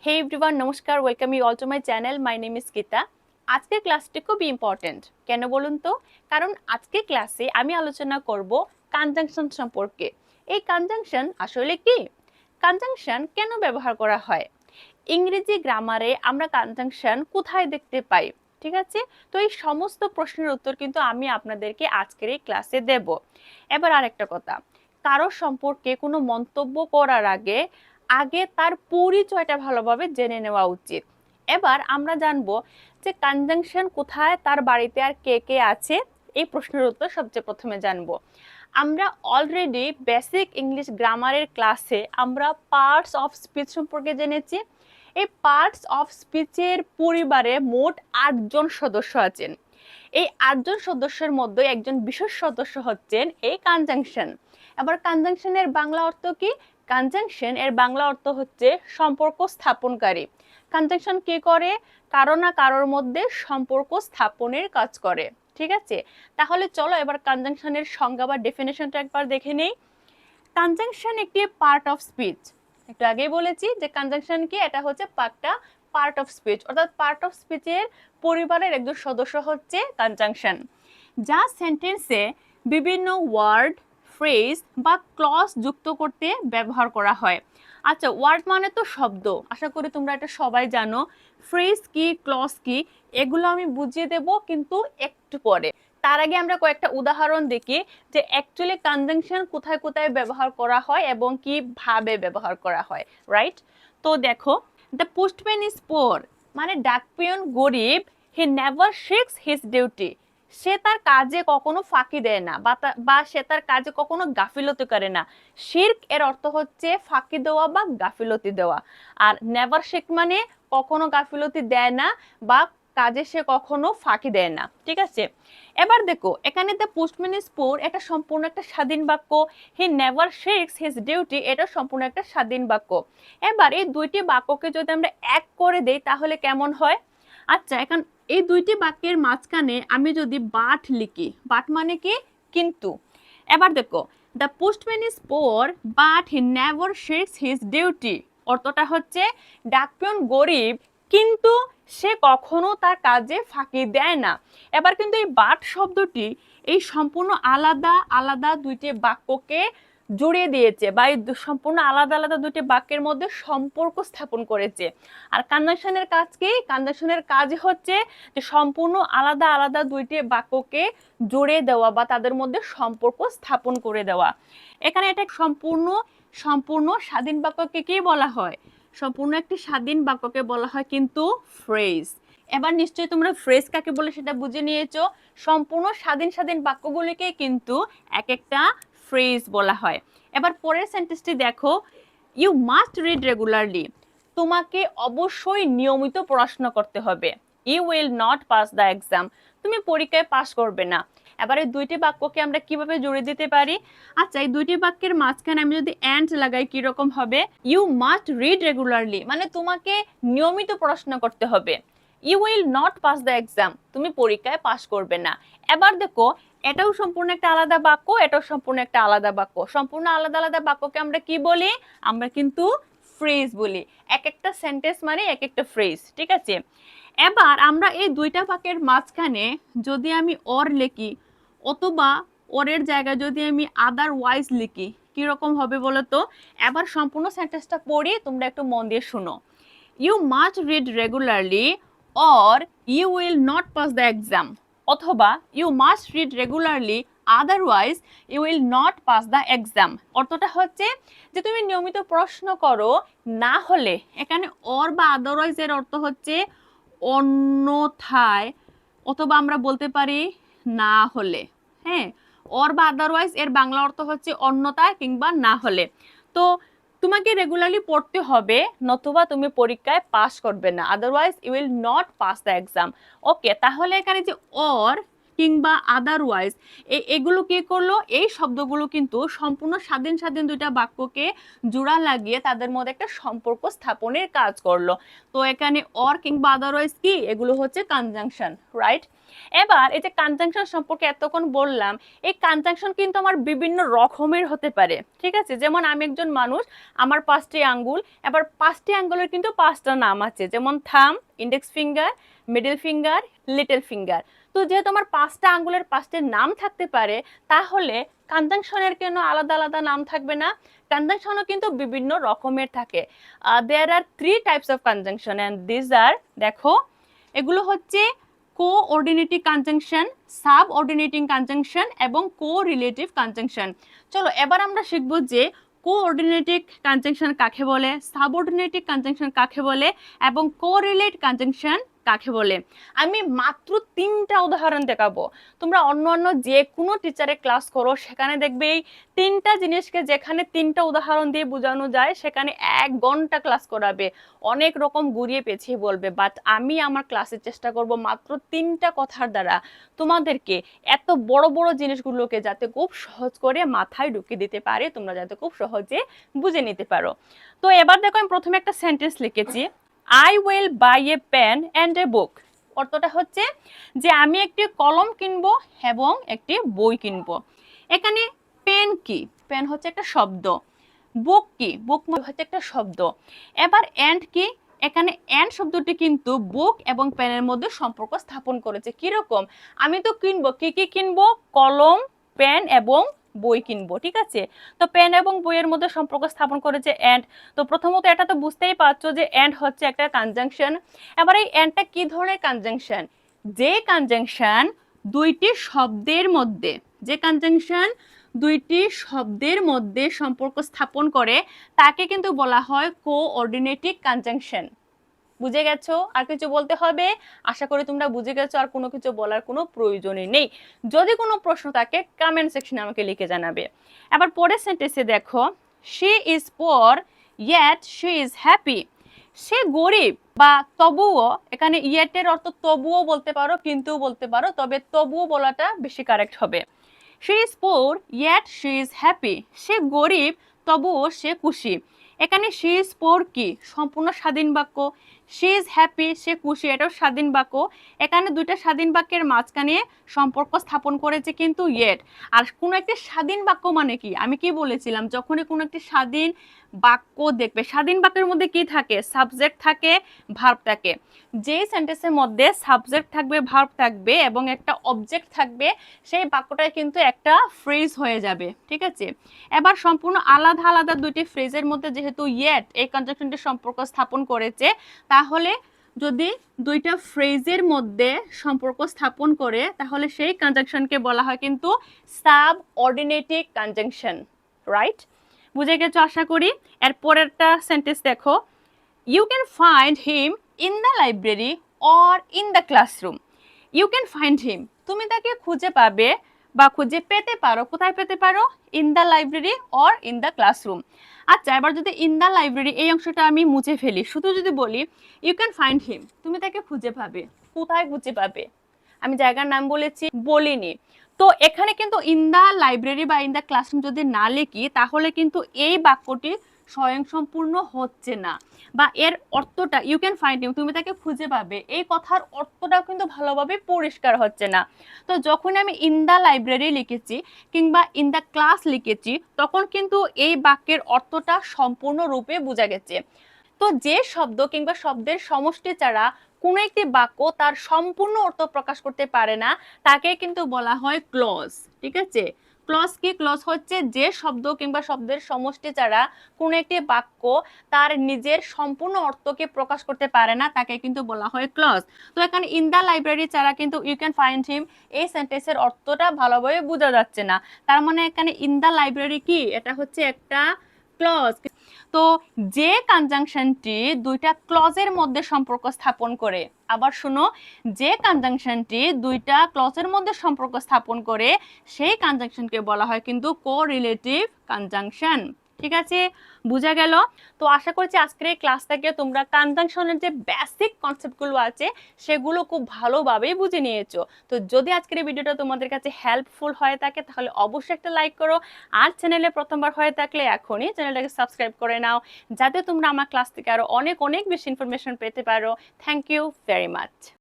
হে everyone, নমস্কার। Welcome you all to my channel. My name is Geeta. আজকের ক্লাসটি খুবই ইম্পর্টেন্ট। কেন বলুন তো? কারণ আজকের ক্লাসে আমি আলোচনা করব কনজাংশন সম্পর্কে। এই কনজাংশন আসলে কি? কনজাংশন কেন ব্যবহার করা হয়? ইংরেজি গ্রামারে আমরা কনজাংশন কোথায় দেখতে পাই? ঠিক আছে, তো এই সমস্ত প্রশ্নের উত্তর কিন্তু আমি আপনাদেরকে আজকের এই ক্লাসে দেব। এবার আরেকটা কথা, কারো সম্পর্কে কোনো মন্তব্য করার আগে আগে তার পরিচয়টা ভালোভাবে জেনে নেওয়া উচিত। এবার আমরা জানবো যে কনজাংশন কোথায়, তার বাড়িতে আর কে কে আছে। এই প্রশ্নের উত্তর সবচেয়ে প্রথমে জানবো। আমরা অলরেডি বেসিক ইংলিশ গ্রামারের ক্লাসে আমরা পার্টস অফ স্পিচ সম্পর্কে জেনেছি। এই পার্টস অফ স্পিচের পরিবারে মোট 8জন সদস্য আছেন। এই 8জন সদস্যের মধ্যে একজন বিশেষ সদস্য হচ্ছেন এই কনজাংশন। আবার কনজাংশনের বাংলা অর্থ কি? কনজাংশন এর বাংলা অর্থ হচ্ছে সম্পর্ক স্থাপনকারী। কনজাংশন কি করে? কারো না কারোর মধ্যে সম্পর্ক স্থাপনের কাজ করে। ঠিক আছে, তাহলে চলো এবার কনজাংশনের সংজ্ঞা বা ডেফিনেশনটা একবার দেখে নেই। কনজাংশন একটি পার্ট অফ স্পিচ। একটু আগেই বলেছি যে কনজাংশন কি, এটা হচ্ছে পার্ট অফ স্পিচ, অর্থাৎ পার্ট অফ স্পিচের পরিবারের একজন সদস্য হচ্ছে কনজাংশন, যা সেন্টেন্সে বিভিন্ন ওয়ার্ড, ফ্রেজ বা ক্লজ যুক্ত করতে ব্যবহার করা হয়। আচ্ছা, ওয়ার্ড মানে তো শব্দ, আশা করি তোমরা এটা সবাই জানো। ফ্রেজ কি, ক্লজ কি, এগুলো আমি বুঝিয়ে দেব কিন্তু একটু পরে। তার আগে আমরা কয়েকটা উদাহরণ দেখি যে অ্যাকচুয়ালি কনজাংশন কোথায় কোথায় ব্যবহার করা হয় এবং কিভাবে ব্যবহার করা হয়। রাইট, তো দেখো, দ্য পোস্টম্যান ইজ পোর, মানে ডাকপিয়ন গরিব। He never shirks his duty, সে তার কাজে কখনো ফাঁকি দেয় না বা সে তার কাজে কখনো গাফিলতি করে না। শিরক এর অর্থ হচ্ছে ফাঁকি দেওয়া বা গাফিলতি দেওয়া। আর নেভার শেক মানে কখনো গাফিলতি দেয় না বা কাজে সে কখনো ফাঁকি দেয় না। ঠিক আছে, এবার দেখো এখানে দ্য পোস্টম্যান ইজ পোর এটা সম্পূর্ণ একটা স্বাধীন বাক্য। হি নেভার শেক্স হিজ ডিউটি এটা সম্পূর্ণ একটা স্বাধীন বাক্য। এবার এই দুইটি বাক্যকে যদি আমরা এক করে দেই তাহলে কেমন হয়? আচ্ছা, এখন এই দুইটি বাক্যের মাঝখানে আমি যদি বাট লিখি, বাট মানে কি? কিন্তু। এবার দেখো, the postman is poor but he never shirks his duty, অর্থটা হচ্ছে ডাকপিয়ন গরিব কিন্তু সে কখনো তার কাজে ফাঁকি দেয় না। এবার কিন্তু এই বাট শব্দটি এই সম্পূর্ণ আলাদা আলাদা দুইটি বাক্যকে জুড়ে দিয়েছে বা এই সম্পূর্ণ আলাদা আলাদা দুটি বাক্যের মধ্যে সম্পর্ক স্থাপন করেছে। আর কনজাংশনের কাজ কি? কনজাংশনের কাজ হচ্ছে যে সম্পূর্ণ আলাদা আলাদা দুইটি বাক্যকে জুড়ে দেওয়া বা তাদের মধ্যে সম্পর্ক স্থাপন করে দেওয়া। এখানে এটা সম্পূর্ণ সম্পূর্ণ স্বাধীন বাক্যকে কি বলা হয়? সম্পূর্ণ একটি স্বাধীন বাক্যকে বলা হয় কিন্তু ফ্রেজ। এবার নিশ্চয়ই তোমরা ফ্রেজ কাকে বলে সেটা বুঝে নিয়েছো। সম্পূর্ণ স্বাধীন স্বাধীন বাক্যগুলিকে কিন্তু এক একটা ফ্রেজ বলা হয়। এবার পরের সেন্টেন্সটি দেখো, ইউ মাস্ট রিড রেগুলারলি, তোমাকে অবশ্যই নিয়মিত পড়াশোনা করতে হবে। You will not pass the exam, তুমি পরীক্ষায় পাস করবে না। এবার এই দুইটি বাক্যকে আমরা কিভাবে জুড়ে দিতে পারি? আচ্ছা, এই দুইটি বাক্যের মাঝখানে আমি যদি অ্যান্ড লাগাই কি রকম হবে? ইউ মাস্ট রিড রেগুলারলি মানে তোমাকে নিয়মিত পড়াশোনা করতে হবে। You will not pass the exam, তুমি পরীক্ষায় পাস করবে না। এবার দেখো, এটাও সম্পূর্ণ একটা আলাদা বাক্য, এটাও সম্পূর্ণ একটা আলাদা বাক্য। সম্পূর্ণ আলাদা আলাদা বাক্যকে আমরা কি বলি? আমরা কিন্তু ফ্রেজ বলি। এক একটা সেন্টেন্স মানে এক একটা ফ্রেজ। ঠিক আছে, এবার আমরা এই দুইটা বাক্যের মাঝখানে যদি আমি অর লিখি অথবা অরের জায়গায় যদি আমি আদারওয়াইজ লিখি কিরকম হবে বলো তো? এবার সম্পূর্ণ সেন্টেন্সটা পড়ি, তোমরা একটু মন দিয়ে শুনো। You must read regularly or you will not pass the exam, অথবা you must read regularly otherwise you will not pass the exam. অর্থটা হচ্ছে যে তুমি নিয়মিত প্রশ্ন করো, না হলে, এখানে অর বা আদারওয়াইজ এর অর্থ হচ্ছে অন্যথায়, অথবা আমরা বলতে পারি না হলে। হ্যাঁ, অর বা আদারওয়াইজ এর বাংলা অর্থ হচ্ছে অন্যথায় কিংবা না হলে। তো তোমাকে রেগুলারলি পড়তে হবে, নতুবা তুমি পরীক্ষায় পাস করবে না, otherwise you will not pass the exam. Okay, তাহলে এখানে যে অর কিংবা আদারওয়াইজ, এগুলো কি করলো, এই শব্দগুলো কিন্তু সম্পূর্ণ স্বাধীন স্বাধীন দুইটা বাক্যকে জোড়া লাগিয়ে তাদের মধ্যে একটা সম্পর্ক স্থাপনের কাজ করলো। তো এখানে অর কিংবা আদারওয়াইজ কি, এগুলো হচ্ছে কনজাংশন, রাইট? এবার এই যে কনজাংশন সম্পর্কে এতক্ষণ বললাম, এই কনজাংশন কিন্তু আমার বিভিন্ন রকমের হতে পারে, ঠিক আছে? যেমন আমি একজন মানুষ, আমার 5টি আঙ্গুল, এবার 5টি আঙ্গুলের কিন্তু 5টা নাম আছে, যেমন থাম, index finger, middle finger, little finger. তো যেহেতু আমার 5টা আঙ্গুলের 5টি নাম থাকতে পারে, তাহলে কনজাংশনের কেন আলাদা আলাদা নাম থাকবে না? কনজাংশনও কিন্তু বিভিন্ন রকমের থাকে। There are 3 types of conjunction and this are, দেখো এগুলো হচ্ছে কোঅর্ডিনেটিং কনজাংশন, সাবঅর্ডিনেটিং কনজাংশন এবং কোরিলেটিভ কনজাংশন। চলো এবার আমরা শিখব যে কোঅর্ডিনেটিং কনজাংশন কাকে বলে, সাবঅর্ডিনেটিং কনজাংশন কাকে বলে এবং কোরিলেট কনজাংশন কাকে বলে। আমি মাত্র 3টা উদাহরণ দেখাবো। তোমরা অন্য যে কোনো টিচারে ক্লাস করো, সেখানে দেখবে এই 3টা জিনিসকে যেখানে 3টা উদাহরণ দিয়ে বোঝানো যায়, সেখানে 1 ঘন্টা ক্লাস করাবে, অনেক রকম ঘুরিয়ে পেঁচিয়ে বলবে। বাট আমি আমার ক্লাসে চেষ্টা করব মাত্র 3টা কথার দ্বারা তোমাদেরকে এত বড় বড় জিনিসগুলোকে যাতে খুব সহজ করে মাথায় ঢুকিয়ে দিতে পারে, তোমরা যাতে খুব সহজে বুঝে নিতে পারো। তো এবার দেখো, আমি প্রথমে একটা সেন্টেন্স লিখেছি, I will buy a pen and a book। অর্থটা হচ্ছে যে আমি একটি কলম কিনবো এবং একটি বই কিনবো। এখানে পেন কি, পেন হচ্ছে একটা শব্দ, বুক কি, বুক হচ্ছে একটা শব্দ। এবার এন্ড কি, এখানে এন্ড শব্দটি কিন্তু বুক এবং পেনের মধ্যে সম্পর্ক স্থাপন করেছে। কিরকম, আমি তো কিনবো, কি কি কিনবো, কলম, পেন এবং বই কিনবো, ঠিক আছে? তো পেন এবং বইয়ের মধ্যে সম্পর্ক স্থাপন করেছে এন্ড। তো প্রথমত এটা তো বুঝতেই পারছো যে এন্ড হচ্ছে একটা কনজাংশন। এবার এই এন্ডটা কি ধরনের কনজাংশন, যে কনজাংশন দুইটি শব্দের মধ্যে, যে কনজাংশন দুইটি শব্দের মধ্যে সম্পর্ক স্থাপন করে, তাকে কিন্তু বলা হয় কোঅর্ডিনেটিং কনজাংশন। বুঝে গেছো? আর কিছু বলতে হবে? আশা করি তোমরা বুঝে গেছো, আর কোনো কিছু বলার কোনো প্রয়োজনই নেই। যদি কোনো প্রশ্ন থাকে কমেন্ট সেকশনে আমাকে লিখে জানাবে। এবার পরের সেন্টেন্সে দেখো, she is poor yet she is happy. সে গরিব বা তবুও, এখানে ইয়েটের অর্থ তবুও বলতে পারো, কিন্তু বলতে পারো, তবে তবুও বলাটা বেশি কারেক্ট হবে। She is poor yet she is happy. সে গরিব তবুও সে খুশি। এখানে শি ইজ পুয়ার কি, সম্পূর্ণ স্বাধীন বাক্য। শি ইজ হ্যাপি, সে খুশি, এটাও স্বাধীন বাক্য। এখানে দুইটা স্বাধীন বাক্যের মাঝখানে সম্পর্ক স্থাপন করেছে কিন্তু ইয়েট। আর কোনো একটি স্বাধীন বাক্য মানে কি, আমি কি বলেছিলাম, যখনই কোনো একটি স্বাধীন বাক্য দেখবে, স্বাধীন বাক্যের মধ্যে কি থাকে, সাবজেক্ট থাকে, ভার্ব থাকে। যেই সেন্টেন্সের মধ্যে সাবজেক্ট থাকবে, ভার্ব থাকবে এবং একটা অবজেক্ট থাকবে, সেই বাক্যটাই কিন্তু একটা ফ্রেজ হয়ে যাবে, ঠিক আছে? এবার সম্পূর্ণ আলাদা আলাদা দুইটি ফ্রেজের মধ্যে যেহেতু ইয়েট এই কনজাংশনটি সম্পর্ক স্থাপন করেছে, তাহলে যদি দুইটা ফ্রেজের মধ্যে সম্পর্ক স্থাপন করে, তাহলে সেই কনজাংশনকে বলা হয় কিন্তু সাবঅর্ডিনেটিং কনজাংশন, রাইট? বুঝে গেছো আশা করি। এর পরেরটা সেন্টেন্স দেখো, you can find him in the library or in the classroom. You can find him, তুমি তাকে খুঁজে পাবে বা খুঁজে পেতে পারো, কোথায় পেতে পারো, in the library or in the classroom. আচ্ছা, এবার যদি ইন দ্য লাইব্রেরি এই অংশটা আমি মুছে ফেলি, শুধু যদি বলি ইউ ক্যান ফাইন্ড হিম, তুমি তাকে খুঁজে পাবে, কোথায় খুঁজে পাবে, আমি জায়গার নাম বলেছি, বলিনি। তো এখানে কিন্তু ইন দ্য লাইব্রেরি বা ইন দ্য ক্লাসরুম যদি না লিখি, তাহলে কিন্তু এই বাক্যটি স্বয়ংসম্পূর্ণ হচ্ছে না, বা এর অর্থটা ইউ ক্যান ফাইন্ড হিম, তুমি তাকে খুঁজে পাবে, এই কথার অর্থটাও কিন্তু ভালোভাবে পরিষ্কার হচ্ছে না। তো যখন আমি ইন দ্য লাইব্রেরি লিখেছি কিংবা ইন দ্য ক্লাস লিখেছি, তখন কিন্তু এই বাক্যের অর্থটা সম্পূর্ণরূপে বোঝা গেছে। তো যে শব্দ কিংবা শব্দের সমষ্টি ছাড়া কোনো একটি বাক্য তার সম্পূর্ণ অর্থ প্রকাশ করতে পারে না, তাকে কিন্তু বলা হয় ক্লজ, ঠিক আছে? ক্লজ কি, ক্লজ হচ্ছে যে শব্দ কিংবা শব্দের সমষ্টি ছাড়া কোনো একটি বাক্য তার নিজের সম্পূর্ণ অর্থকে প্রকাশ করতে পারে না, তাকে কিন্তু বলা হয় ক্লজ। তো এখানে ইন দ্য লাইব্রেরি ছাড়া কিন্তু ইউ ক্যান ফাইন্ড হিম এই সেন্টেন্সের অর্থটা ভালোভাবে বোঝা যাচ্ছে না। তার মানে এখানে ইন দ্য লাইব্রেরি কি, এটা হচ্ছে একটা ক্লজ। তো যে কনজাংশনটি দুইটা ক্লজের মধ্যে সম্পর্ক স্থাপন করে, আবার শুনো, যে কনজাংশনটি দুইটা ক্লজের মধ্যে সম্পর্ক স্থাপন করে, সেই কনজাংশনকে বলা হয় কিন্তু কোরিলেটিভ কনজাংশন, ঠিক আছে, বোঝা গেল। তো আশা করছি আজকের এই ক্লাস থেকে তোমরা কনজাংশনের যে বেসিক কনসেপ্টগুলো আছে সেগুলো খুব ভালোভাবেই বুঝে নিয়েছো। তো যদি আজকের এই ভিডিওটা তোমাদের কাছে হেল্পফুল হয়ে থাকে তাহলে অবশ্যই একটা লাইক করো, আর চ্যানেলে প্রথমবার হয়ে থাকলে এখনই চ্যানেলটাকে সাবস্ক্রাইব করে নাও, যাতে তোমরা আমার ক্লাস থেকে আরো অনেক অনেক বেশি ইনফরমেশন পেতে পারো। Thank you very much.